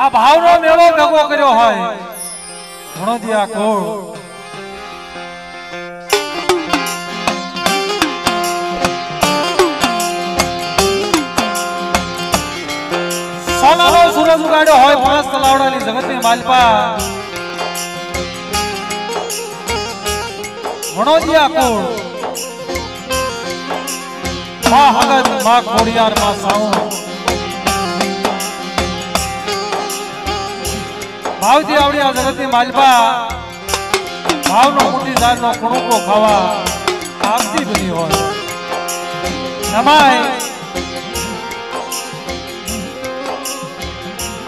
આ ભાવનો મેળો ભેગો કર્યો હોય ઘણો દિયા કોળ સોનાનો સૂરજ ઉગાડ્યો હોય 5 તલાવડાની જગતની માલપા ઘણો દિયા કોળ માં હગત માં ખોડિયાર માં સાઉ ભાવથી આવડી આ જગતની માલપા ભાવનો મોટી જાતનો કણુકો ખાવા આપતી બની હોય નમાય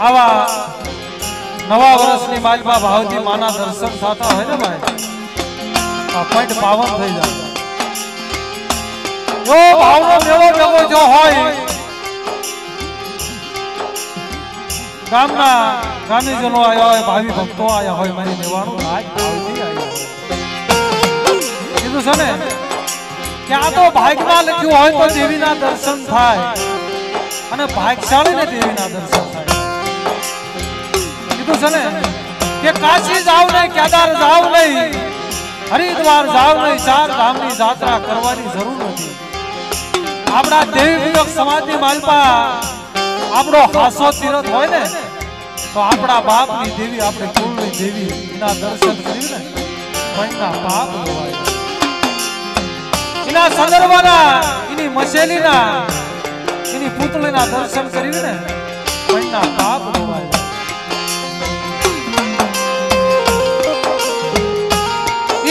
આવા નવા વર્ષની માલપા ભાવથી માના દર્શન થતા હોય ને ભાઈ આ પંચ પાવન થઈ જાય જો ભાવનો મેળો ભેગો જો હોય ગામના ગામીજનો આયા હોય ભાવિ ભક્તો આયા હોય મારી દેવાનું આજ ભાવથી આયા હોય કીધું છે ને કે આ તો ભાગ્યમાં લખ્યું હોય તો દેવીના દર્શન થાય અને ભાગ્યશાળીને દેવીના દર્શન થાય કીધું છે ને કે કાશી જાવ નહીં કેદાર જાવ નહીં હરિદ્વાર જાવ નહીં 4 ધામની યાત્રા કરવાની જરૂર નથી આપણા દેવી સમાજની માલપા આપણો હાસો તીરથ હોય ને તો આપણા બાપની દેવી આપણે કુળની દેવી એના દર્શન કરીને મનના પાપ ધોવાય એના સંદર્ભના એની મસેલીના એની પુતળીના દર્શન કરીને મનના પાપ ધોવાય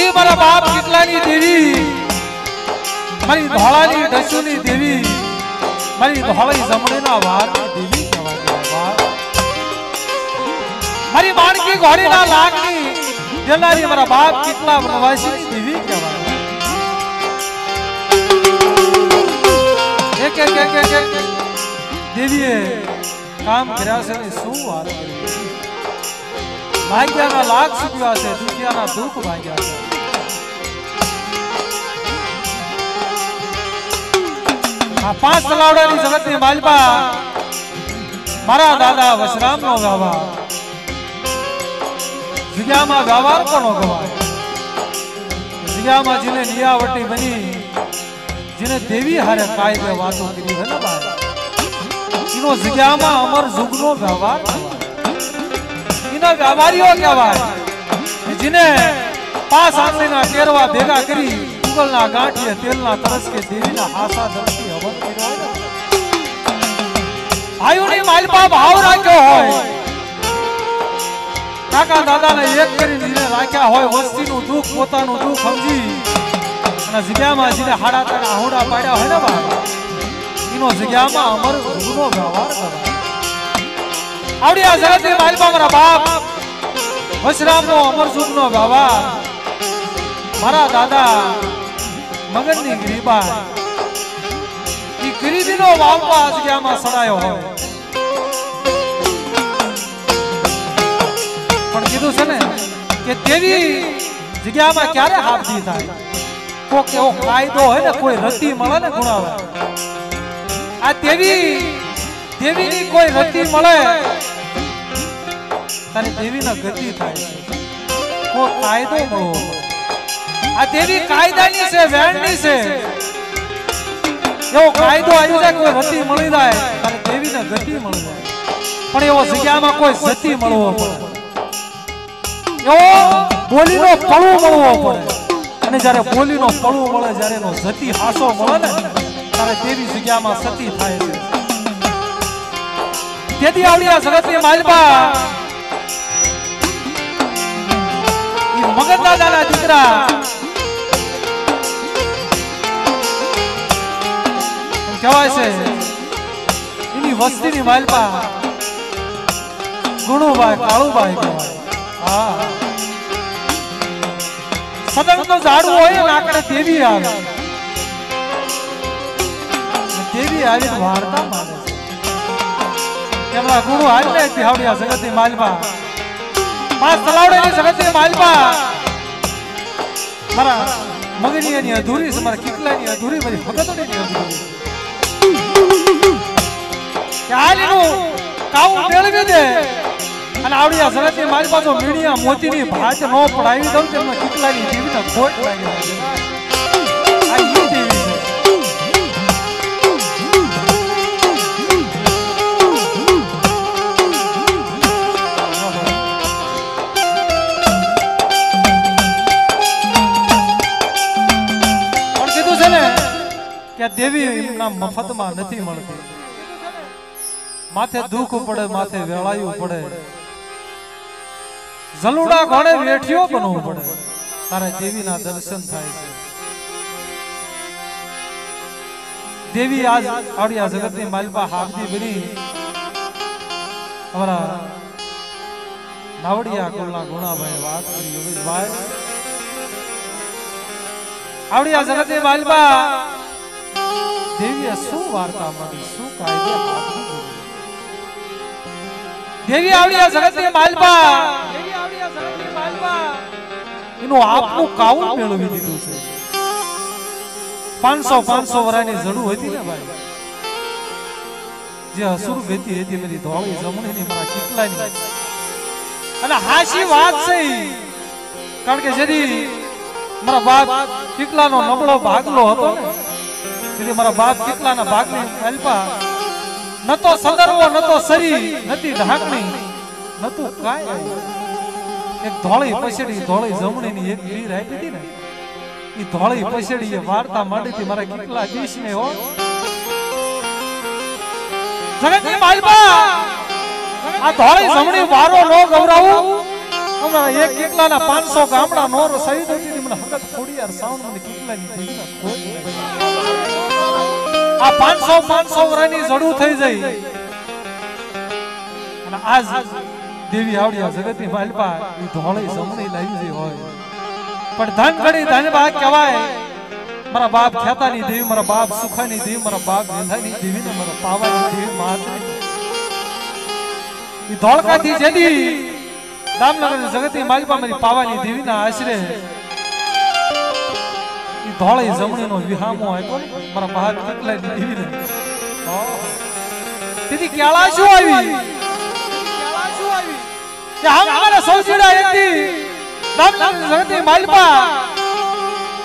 એ મારા બાપ કેટલાની દેવી મારી ધોળાની દશુની દેવી મારી ધોળી જમણીના વારની દેવી કહેવાય મારી માણકી ઘોડીના લાગની દેનારી મારા બાપ કેટલા વનવાસીની દેવી કહેવાય એક દેવીએ કામ કર્યા છે ને શું વાત કરી ભાગ્યાના લાખ ચૂક્યા છે દુખિયાના દુઃખ ભાગ્યા છે આ 5 તલાવડાની જગતની માલપા મારા દાદા વશરામનો વ્યવહાર જગ્યામાં વ્યવહાર કોનો ગવાય જગ્યામાં જેને નિયાવટી બની જેને દેવી હારે કાયદે વાતો કરી હોય ને ભાઈ એનો જગ્યામાં અમર યુગનો વ્યવહાર એના વ્યવહારીઓ કહેવાય જેને 5 આંગળીના ટેરવા ભેગા કરી ઉગલના ગાંઠીએ તેલના તરસકે દેવીના હાસા ધરતી હવન કર્યો હોય ભાઈઓની માલપા ભાવ રાખ્યો હોય કાકા દાદાને એક કરીને જેને રાખ્યા હોય વસ્તીનું દુઃખ પોતાનું દુઃખ સમજી અને જગ્યામાં જેને હાડા તને આહુડા પાડ્યા હોય ને બા એનો જગ્યામાં અમર ગુરુનો વ્યવહાર કરાય આવડી આ જગતની માલપા મારા બાપ વશરામનો અમર સુખનો વ્યવહાર મારા દાદા મગનની ગરીબા ઈ ગરીબીનો વાવપા આ જગ્યામાં સડાયો હોય પણ કીધું છે ને કે દેવી જગ્યામાં ક્યારે હાફજી થાય કોક એવો કાયદો હોય ને કોઈ રતી મળે ને ગુણાવે આ દેવીની કોઈ રતી મળે તારી દેવીના ગતિ થાય કોઈ કાયદો મળવો આ દેવી કાયદાની છે વેણની છે એવો કાયદો આવી જાય કોઈ રતી મળી જાય તારે દેવીને ગતિ મળી જાય પણ એવો જગ્યામાં કોઈ જતી મળવો પડે એવો બોલીનો પળું મળવો પડે અને જ્યારે બોલીનો પળું મળે જ્યારે એનો જતી હાસો મળે ને ત્યારે દેવી જગ્યામાં સતી થાય છે તેથી આવડી આ જગતની માલપા ઈ મગન દાદાના દીકરા કહેવાય છે એની વસ્તીની માલપા ગુણુભાઈ કાળુભાઈ કહેવાય હા સદનનો ઝાડવું હોય ને આકડે દેવી આવે દેવી આવીને વાર્તા માને છે કેમરા ગુરુ હાલને હાવડી આ જગતની માલપા 5 તલાવડાની જગતની માલપા મારા મગનીની અધૂરી છે મારા કેટલાની અધૂરી મારી ભગતોની અધૂરી ચાલીનું કાવું મેળવી દે અને આવડી આ જગતની મારી પાસે મીડિયા મોતીની ભાત નો પડાવી દઉં તેમને કેટલાની દેવીને ખોટ લાગી છે આ ઈ દેવી છે પણ કીધું છે ને કે દેવી એમના મફતમાં નથી મળતી માથે દુઃખ પડે માથે વેળાયું પડે જલુડા ઘોડે વેઠિયો બનવું પડે તારે દેવીના દર્શન થાય છે દેવી આજ આવડી આ જગતની માલપા હાથની બની અમારા નાવડિયા કુલના ગુણાભાઈ વાત કરી યોગેશભાઈ આવડી આ જગતની માલપા દેવીએ શું વાર્તા માંડી શું કાયદે દેવી આવડી આ જગતની માલપા એનું આપનું કાવું મેળવી દીધું છે 500 વરાની જડું હતી ને ભાઈ જે અસુર ગતિ હતી મારી ધોળી જમણીની મારા કેટલાની અને હાશી વાત છે કારણ કે જેથી મારા બાપ કેટલાનો નબળો ભાગલો હતો ને જેથી મારા બાપ કેટલાના ભાગની માલપા ન તો સદરવો ન તો સરી નથી ઢાંકણી નતું કાય એક ધોળી પછડી ધોળી જમણીની એક વીર આપી હતી ને ઈ ધોળી પછડી એ વાર્તા માંડી હતી મારા કેટલા દેશ ને હો જગતની માલપા આ ધોળી જમણી વારો નો ગૌરાવું અમારા એક કેટલાના 500 ગામડા નો શહીદ હતી મને હકત ખોડિયાર સાઉન્ડ મને કેટલાની દેવીના ખોટ આ 500 વરાની જડું થઈ જાય અને આજ દેવી આવડી જગતની માલપા ઈ ધોળી જમણી લાવી જઈ હોય પણ ધન ઘડી ધન બા કહેવાય મારા બાપ ખેતાની દેવી મારા બાપ સુખાની દેવી મારા બાપ વેંધાની દેવી ને મારા પાવાની દેવી માતની ઈ ધોળકાથી જેદી દામનગરની જગતની માલપા મારી પાવાની દેવીના આશરે ઈ ધોળી જમણીનો વિહામો આપ્યો મારા બાપ કેટલાની દેવીને તેથી કેળા શું આવી કે હમારા સૌજીડા હતી દામનગરની જગતની માલપા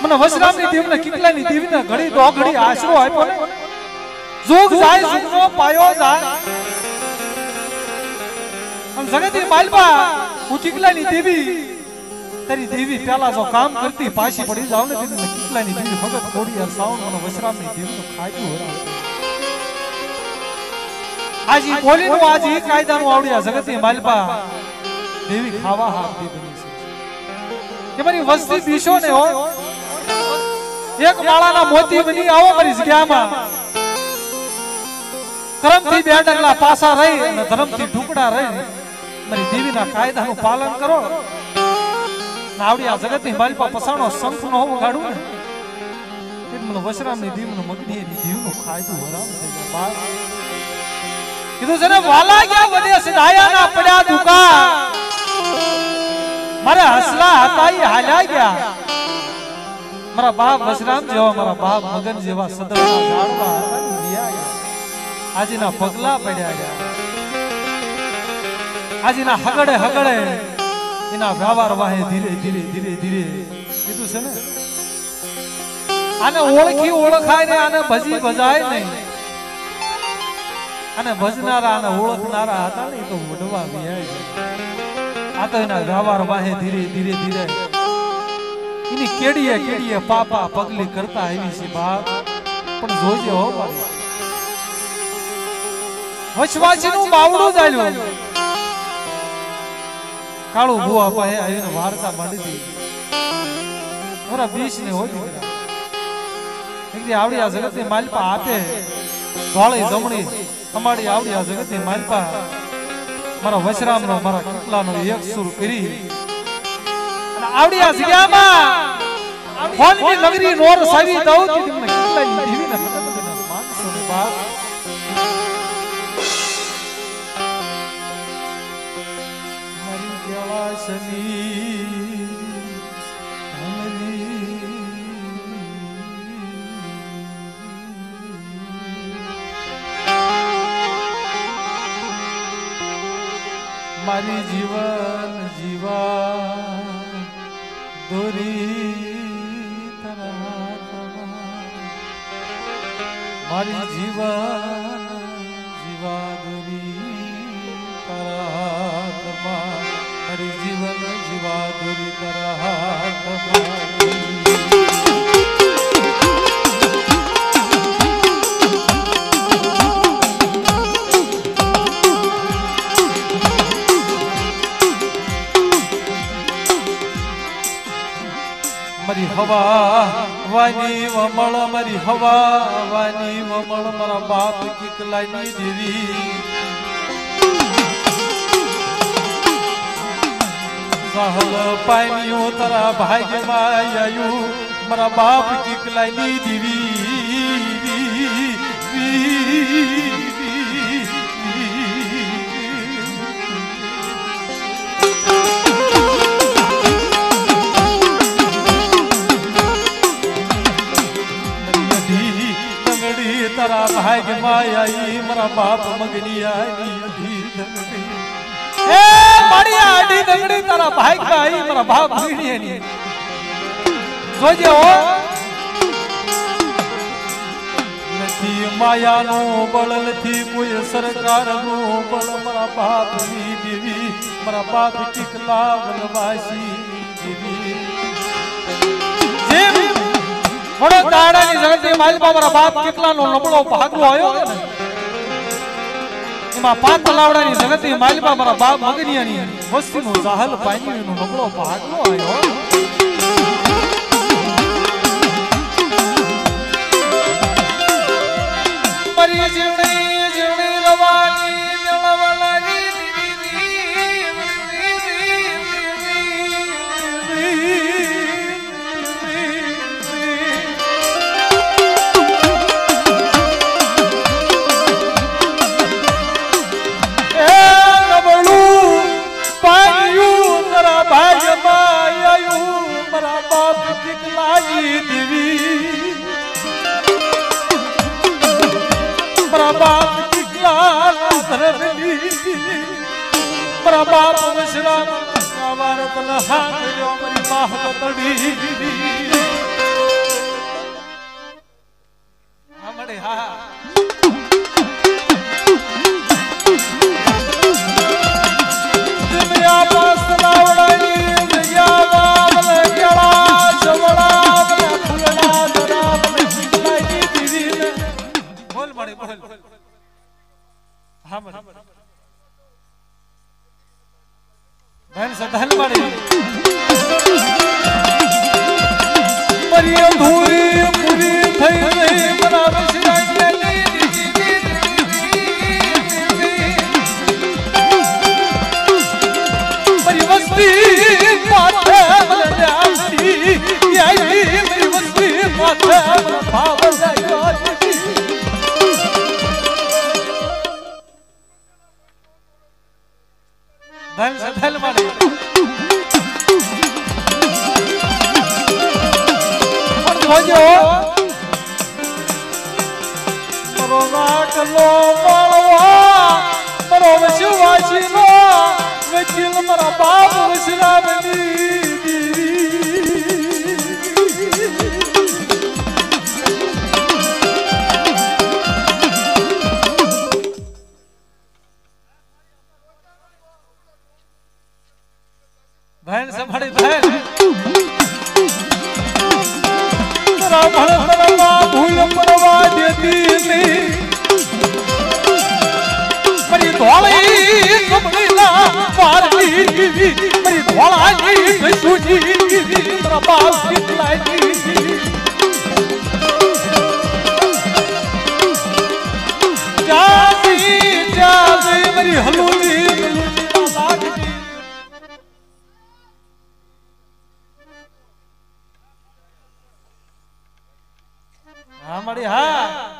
મને વસરામની દેવીને કેટલાની દેવીને ઘડી દો ઘડી આશરો આપ્યો ને જોગ જાય સુખનો પાયો જાય અને જગતની માલપા હું કેટલાની દેવી તારી દેવી પેલા જો કામ કરતી પાછી પડી જાવ ને તેને કેટલાની દેવી ભગત ખોડિયાર સાવણ મને વસરામની દેવીનું ખાધું હરાવ આજી બોલીનું આજી કાયદાનું આવડ્યા જગતની માલપા દેવી ખાવા હાથથી બની છે કે મારી વસ્તી દીશો ને હો એક માળાના મોતી બની આવો મારી જગ્યામાં કર્મથી બે ડગલા પાસા રહી અને ધર્મથી ઢુકડા રહી મારી દેવીના કાયદાનું પાલન કરો આવડી આ જગતની માલપા પસાણો શંખ નો વગાડું ને તે મને વસરામની દેવીનું મગની દેવીનું ખાયદું હરામ થઈ જાય કીધું છે ને વાલા ગયા વધે સિધાયાના પડ્યા દુકા મારે હસલા હતા ઈ હાલ્યા ગયા મારા બાપ વસરામ જેવા મારા બાપ મગન જેવા સદરના ઝાડવા હતા ને રિયા આજના પગલા પડ્યા ગયા આજના હગડે હગડે એના વ્યવહાર વાહે ધીરે ધીરે ધીરે ધીરે કીધું છે ને આને ઓળખી ઓળખાય ને આને ભજી ભજાય નહીં અને ભજનારા અને ઓળખનારા હતા ને તો વડવા વિયાય આ તો એના વ્યવહાર વાહે ધીરે ધીરે ધીરે એની કેડીએ કેડીએ પાપા પગલી કરતા આવી છે બાપ પણ જોજે હો મારી વચવાચીનું બાવડું ચાલ્યું કાળું ભુવા પાસે આવીને વાર્તા માંડી દીધી મારા 20 ને હોય દીકરા એકદી આવડી આ જગતની માલપા આપે ધોળી જમણી અમારી આવડી આ જગતની માલપા મારા વશરામનો મારા કેટલાનો એક સુર કરી અને આવડી આ જગ્યામાં ફોનની નગરી નોર સાવી દઉં કે તમને કેટલાની દેવીને માનસો ને બાપ મારી જળાશની મારી જીવન જીવા દોરી મારી જીવન જીવા દોરી તારા મારી જીવન જીવા દોરી તારા મારી હવા વાની વમળ મારી હવા વાની વમળ મારા બાપ કિકલાની દેવી સહલ પાણીઓ તારા ભાગ્યમાં આયુ મારા બાપ કિકલાની દેવી તારા ભાગ્યમાં આઈ મારા બાપ મગની આઈ અઢી દંગડી એ મારી આડી દંગડી તારા ભાગ્યમાં આઈ મારા બાપ મગની આઈ જોજે હો નથી માયાનો બળ નથી કોઈ સરકારનો બળ મારા બાપની દેવી મારા બાપ કિકલા વનવાસી દેવી મોડો દાડાની જગતની માલમાં મારા બાપ કેટલાનો નબળો ભાગલો આવ્યો ને એમાં પાંચ તલાવડાની જગતની માલમાં મારા બાપ મગનિયાની વસ્તીનો જાહલ પાણીનો નબળો ભાગલો આવ્યો મરી જીવણી રવાની મેળવલાની મારા બાપ વસરામ ભારત લહાંગર્યો મારી માહ તડી આમડે હા જમ્યા પાસ લાવડાની જગ્યા વાવલ કેળા જવડા મને ફૂલડા દરા મને શીખલાઈ દીધી બોલ મળે બોલ હા મને બહેન સધન મળી મરી અધૂરી પૂરી થઈ રહી બરાબર મરી વસ્તી માથે મરી વસ્તી માથે ભાવ ધન સધલ મળે જોજો મારો નાકલો માળવા મારો વસવાસીનો વકીલ મારા બાપ વસરામની बहन से बड़ी बहन तेरा भड़कवा भूल परवा देती नहीं मेरी धोली कमला मारती मेरी धोली सूजी तेरा बाप दिखलाई जाती जाती मेरी हलूली हमारी हाँ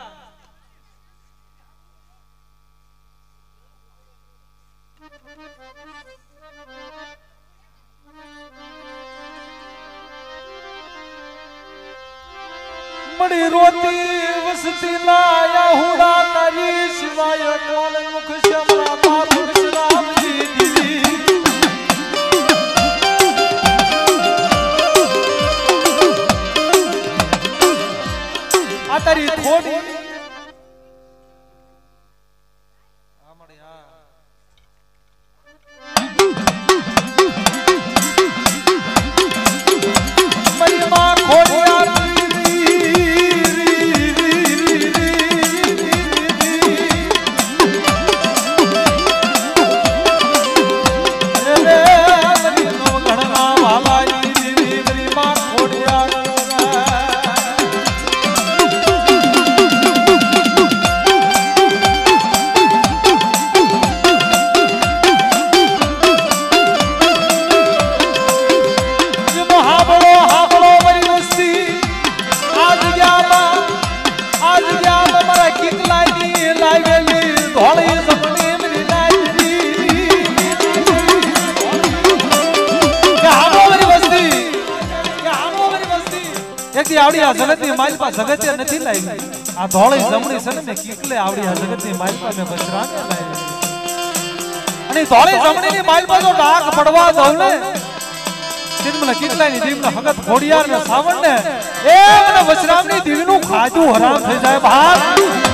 बड़ी रोती वसती लाया हुड़ा तारी शिवाय कौन मुख शमरा बाप विश्राम जी આવડી આ જગતની માલપા જગતે નથી લાવી આ ધોળી જમણી છે ને મેં કીકલે આવડી આ જગતની માલપા મેં વજરાને લાવી અને ધોળી જમણીની માલપા જો ડાક પડવા દઉં ને મને કીકલાની દીવના હગત ઘોડિયાર ને સાવણ ને એ મને વજરામની દીવનું ખાધું હરામ થઈ જાય ભાગ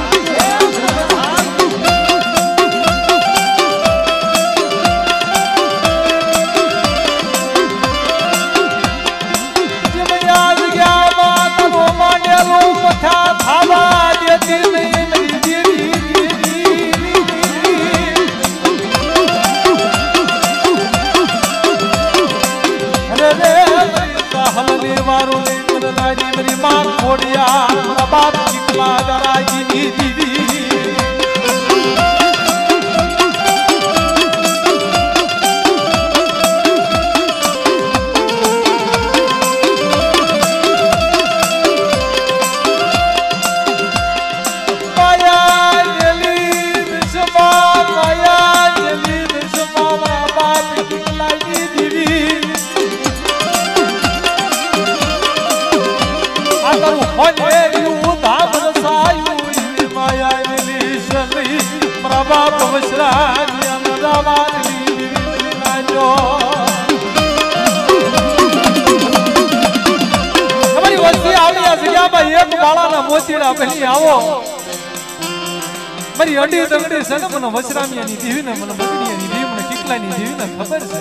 મારી અડી દંડી છે ને મને વજરામિયાની દીવી ને મને બગડીયાની દીવી મને કીકલાની દીવી ને ખબર છે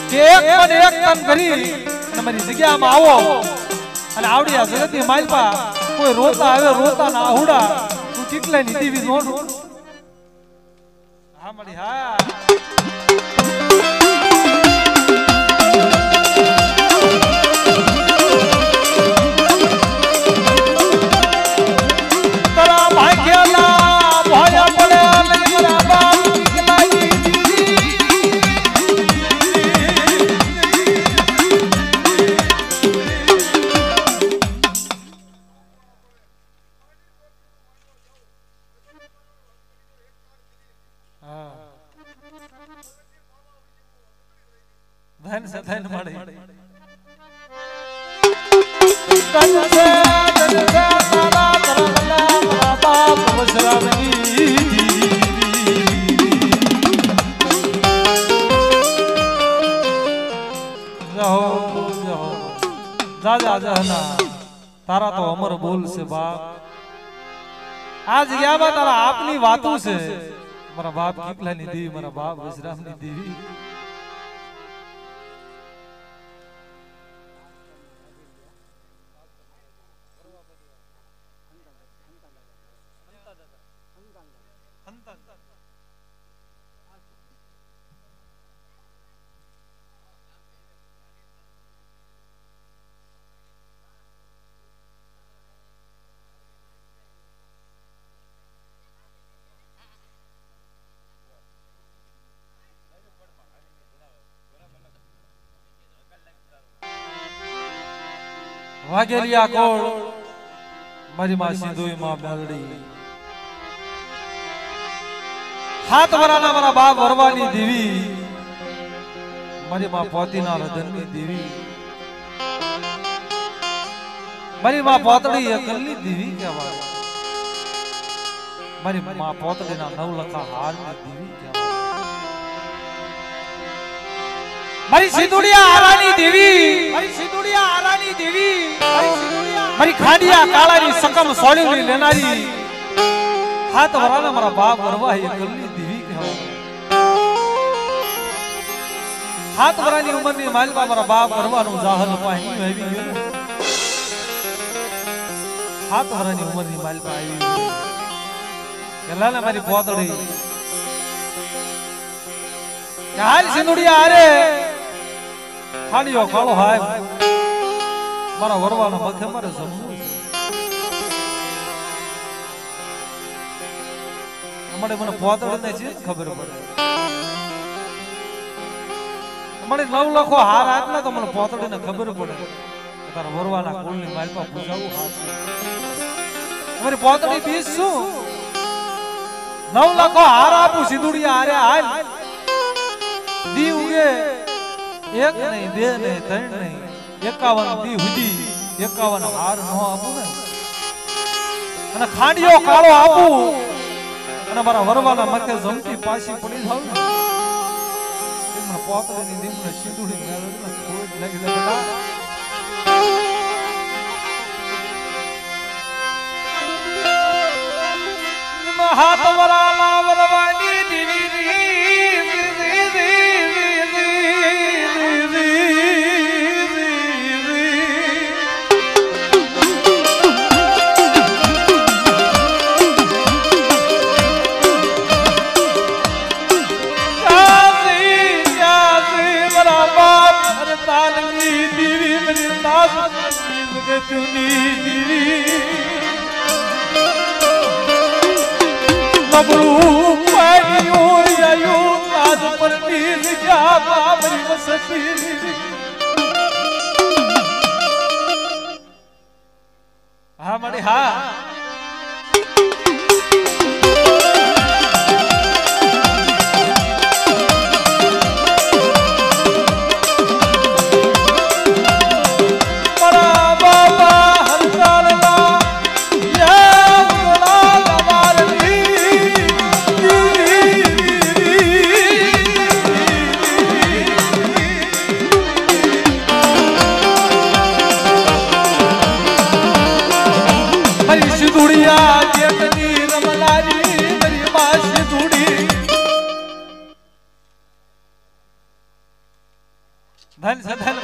કે એક મને એક કામ કરી અને મારી જગ્યામાં આવો અને આવડી આ જગતની માલપા કોઈ રોતા આવે રોતા ના આહુડા તું કીકલાની દીવી નોડું હા મળી હા ધન સે ધન મળે ધન સે તારા કરલા મારા બાપ વજરામની રહો રહો દાદા જહના તારા તો અમર બોલ છે બાપ આજ ગયા તારા આપની વાતો છે મારા બાપ કીકલાની દેવી મારા બાપ વજરામની દેવી વાગેલિયા કોળ મારી માં સિંધુઈ માં મેલડી હાથ વરાના મારા બાપ વરવાની દેવી મારી માં પોતીના હૃદયની દેવી મારી માં પોતડી અકલની દેવી કહેવાય મારી માં પોતડીના નવલખા હારની દેવી કહેવાય મારી સિંધુડિયા આરાની દેવી મારી સિંધુડિયા આરાની દેવી મારી ખાડિયા કાળાની સકમ સોળીની લેનારી હાથ વરાના મારા બાપ વરવાહી અકલની દેવી કહેવાય હાથ વરાની ઉંમરની માલમાં મારા બાપ વરવાનું જાહલ પાહી આવી ગયું હાથ વરાની ઉંમરની માલમાં આવી ગયું ગલાને મારી પોતડી હાલ સિંધુડિયા આરે ખાડીઓ કાળો હાય મારા વરવાનો મથે મારે જમવું અમારે મને પોતડે ને છે ખબર પડે અમારે 9 લાખો હાર આટલા તો મને પોતડે ને ખબર પડે તારા વરવાના કુળની માલપા પૂજાવું હાશે અમારી પોતડી બીસ શું 9 લાખો હાર આપું સિંધુડિયા આરે હાલ દી ઉગે એક નહીં બે નહીં ત્રણ નહીં 51 દી સુધી 51 હાર નો આપું ને અને ખાંડિયો કાળો આપું અને મારા વરવાના માથે જમતી પાછી પડી જાવ ને એમને પોતળીની નીમને સિંદૂરી મેળવે ને કોઈ લાગી જાય બેટા હાથ વરાલા વરવાની દીવી હા મળી હા ધન